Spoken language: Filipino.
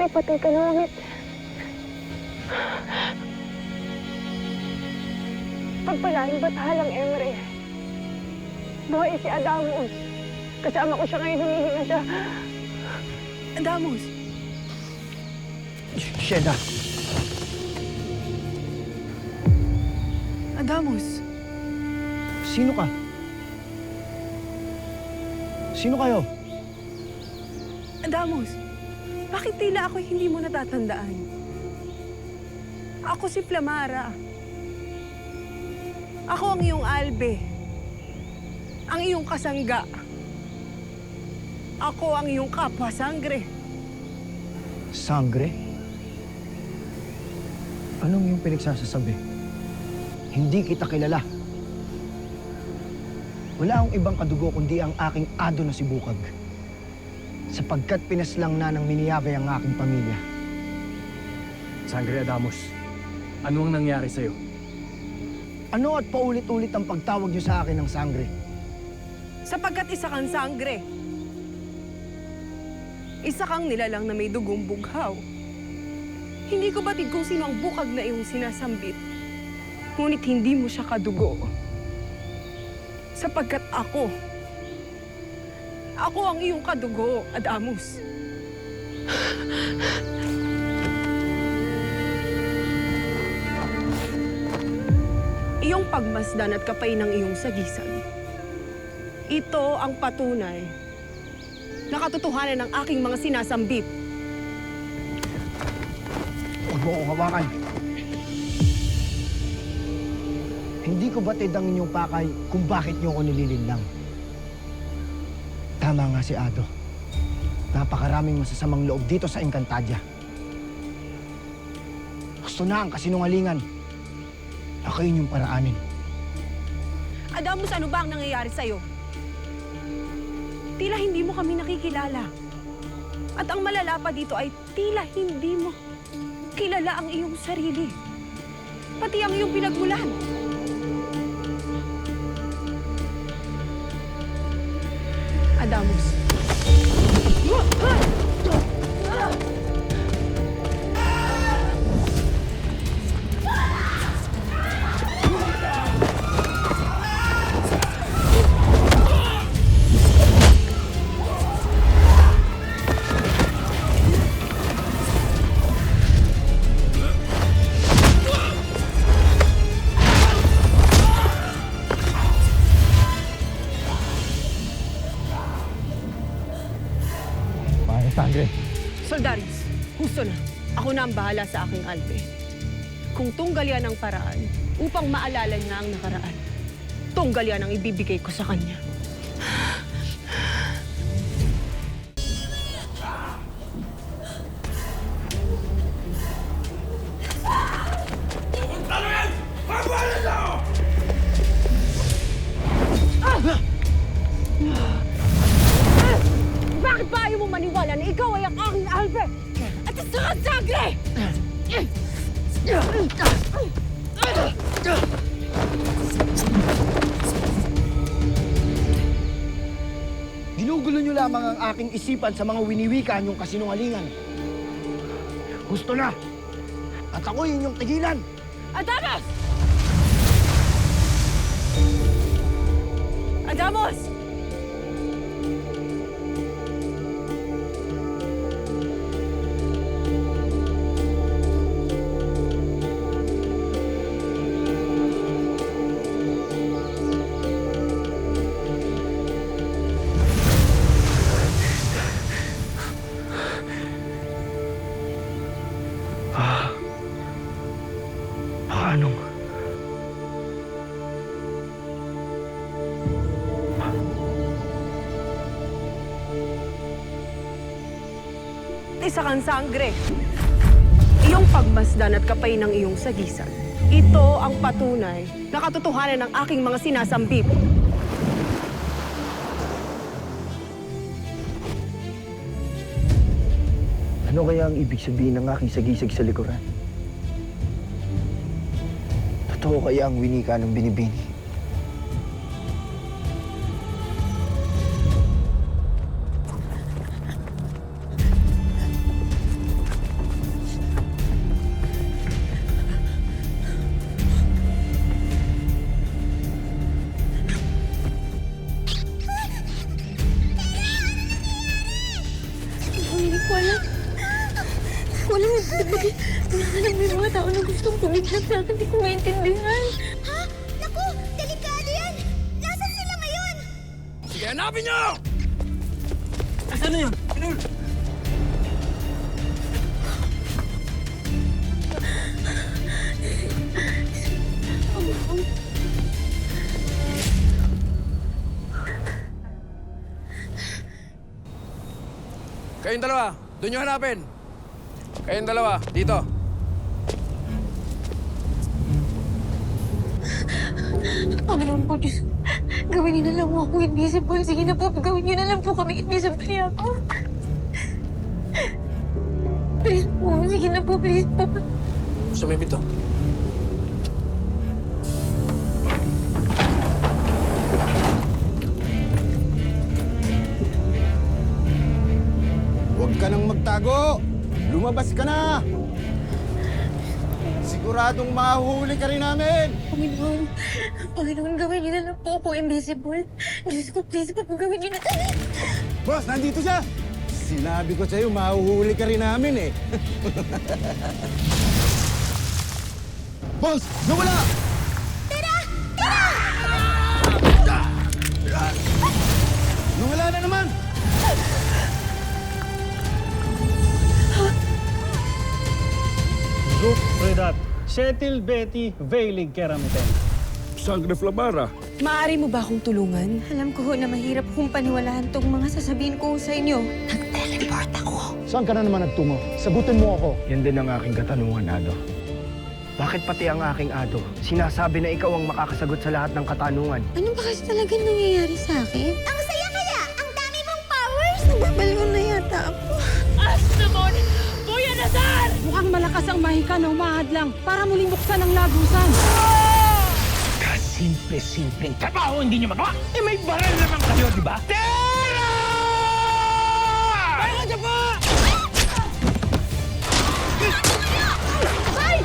patay ka na ulit. Pagpalaing batahalang Emre. Buhay si Adamos. Kasama ko siya ngayon, humihinga siya. Adamos! Sheda! Adamos! Sino ka? Sino kayo? Adamos! Bakit tila ako'y hindi mo natatandaan? Ako si Flamara. Ako ang iyong albe. Ang iyong kasangga. Ako ang iyong kapwa-sangre. Sangre? Anong yung pinagsasasabi? Hindi kita kilala. Wala akong ibang kadugo kundi ang aking ado na si Bukag. Sapagkat pinaslang na ng Miniyave ang aking pamilya. Sangre Adamos, ano ang nangyari sa'yo? Ano at paulit-ulit ang pagtawag niyo sa akin ng sangre? Sapagkat isa kang sangre. Isa kang nilalang na may dugong bughaw. Hindi ko batid kung sino ang bukag na iyong sinasambit. Ngunit hindi mo siya kadugo. Sapagkat ako ang iyong kadugo, Adamos. Iyong pagmasdan at kapay ng iyong sagisan. Ito ang patunay na katotohanan ng aking mga sinasambit. Huwag mo akong hawakan. Hindi ko batid ang inyong pakay kung bakit niyo ako nililinlang. Tama nga si Ado. Napakaraming masasamang loob dito sa Encantadia. Gusto na ang kasinungalingan. Ako yun yung paraanin. Adamos, ano ba ang nangyayari sa'yo? Tila hindi mo kami nakikilala. At ang malala pa dito ay tila hindi mo kilala ang iyong sarili. Pati ang iyong pinagmulan. Adamos. Sangre. Soldaris, husto na. Ako na ang bahala sa aking albe. Kung tunggal yan ang paraan upang maalala niya ang nakaraan, tunggal yan ang ibibigay ko sa kanya. Bakit ba ayaw mo maniwala na ikaw ay ang aking albe? At isa kang sangre! Ginugulo niyo lamang ang aking isipan sa mga winiwika niyong kasinungalingan. Gusto na! At ako inyong tigilan! Adamos! Adamos! Paano? Isa kang sangre. Iyong pagmasdan at kapay ng iyong sagisan. Ito ang patunay na katotohanan ng aking mga sinasambit. Ano kaya ang ibig sabihin ng aking sagisag sa likuran? Totoo kaya ang winika ng binibini? Wala na may mga tao na gustong kumidnap sa akin. Hindi ko maintindihan. Ha? Naku! Delikado yan! Nasaan sila ngayon? Sige, hanapin niyo! Asan na yun? Kayong dalawa, doon nyo hanapin. Kayong dalawa, dito. Panginoon po, Diyos. Gawin niyo na lang ako invisible. Sige na po, gawin niyo na lang po kami invisible niya po. Please po, sige na po, please po. Sumipit to. Huwag ka nang magtago! Lumabas ka na! Siguradong mahuhuli ka rin namin! Panginoon, Panginoon, gawin niyo na lang po ako invisible. Diyos ko, please po, gawin niyo na. Boss, nandito siya! Sinabi ko sa'yo, mahuhuli ka rin namin eh. Boss, nawala! Nawala na naman! Grup Predat, Shetil Betty Veilig Keramiten. Sangre Flamara. Maaari mo ba akong tulungan? Alam ko ho na mahirap kong paniwalaan tong mga sasabihin ko sa inyo. Nag-teleport ako. Saan ka na naman nagtungo? Sagutin mo ako. Yan din ang aking katanungan, Ado. Bakit pati ang aking Ado sinasabi na ikaw ang makakasagot sa lahat ng katanungan? Ano ba kasi talaga nangyayari sa akin? Ang saya kaya! Ang dami mong powers! Nagbabaliw na yata ako. Mukhang malakas ang mahika na humahadlang para muling buksan ang lagusan. Simple-simpleng trabaho hindi niyo magawa. Eh may baral naman kayo, di ba? Tera! Kaya ka pa! Ay!